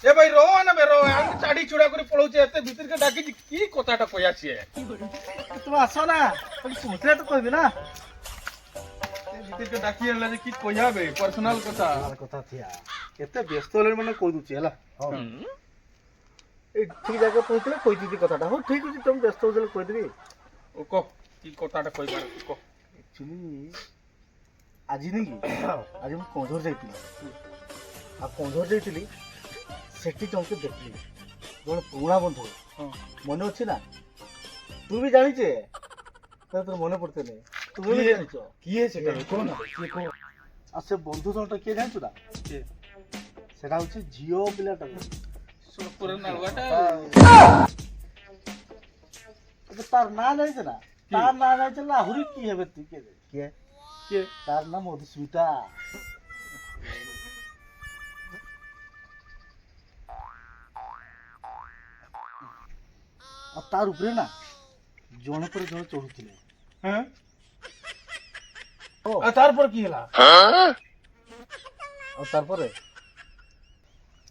এ ভাই রো না বে রো আমি চাড়ি চুড়া করে পড়াউছে এতে ভিতর কে ডাকি কি কথাটা কই আছে তুমি আস না তুমি পৌঁছলে তো কইবি না ভিতর কে ডাকি এলা যে কি কইয়াবে পার্সোনাল কথা আর কথা থিয়া এতে ব্যস্ত হলে মানে কই দুছি হেলা এই ঠিক জায়গা পৌঁছলে কই দিবি কথাটা হো ঠিক আছে তুমি ব্যস্ত হলে কই দিবি ও কো কি কথাটা কইবার কো একচুয়ালি আজি নাকি আজি ମୁଁ କନ୍ଧର ଯାଇଥିଲି ଆଉ କନ୍ଧର ଯାଇଥିଲି ସେଠି ଜଣকে ଦେଖିଲି ଜଣେ ପୁରୁଣା ବନ୍ଧୁ ମନେ ଅଛି ନା ତୁ ବି ଜାଣିଛେ তোর মনে পড়তে নেই তুমি ବି ଜାଣିଛ কি সেটা কোন না କିଏ କହ ଆଉ ସେ ବନ୍ଧୁ ଜଣଟା କିଏ ଜାଣିଛୁ ନା ସେଟା ହଉଛି ଝିଅ ପିଲାଟା ସୁପୁର ନାଳୁଆଟା ଏବେ ତାର ନାଁ ଜାଣିଛ ନା ତାର ନାଁ ଜାଣିଛ ନା ଆହୁରି କି ହେବେ ତୁ କିଏ କିଏ କିଏ ତାର ନାଁ ମଧୁସ୍ମିତା ଆଉ ତାର ଉପରେ ନା ଜଣେ ପରେ ଜଣେ ଚଢୁଥିଲେ হ্যাঁ ও আর তারপর কি হলা ଆଉ ତାପରେ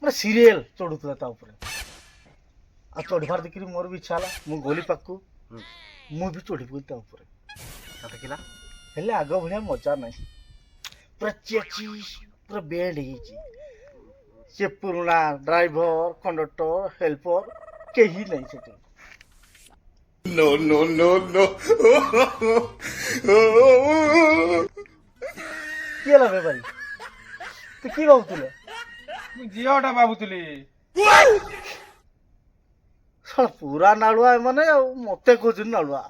ମାନେ ସିରିଏଲ ଚଢୁଥିଲା ତା ଉପରେ ଆଉ ଚଢିବାର ଦେଖିକି ମୋର ବି ଇଚ୍ଛା ହେଲା ମୁଁ ଗଲି ପାଖକୁ ମୁଁ ବି ଚଢି ପଡିଲି ତା ଉପରେ ଦେଖିଲା ହେଲେ ଆଗ ଭଳିଆ ମଜା ନାହିଁ ପୁରା ଚେଚି ପୁରା ବେଣ୍ଡ ହେଇଯାଇଛି ସେ ପୁରୁଣା ଡ୍ରାଇଭର କଣ୍ଡକ୍ଟର ହେଲ୍ପର କେହି ନାହିଁ ସେଠି नो नो नो नो କିଏ ହେଲା ବେ ଭାଇ ତୁ କି ଭାବୁଥିଲେ ଝିଅଟା ଭାବୁଥିଲି ଶଳା ପୁରା ନାଳୁଆ ଏମାନେ ଆଉ ମତେ କହୁଛନ୍ତି ନାଳୁଆ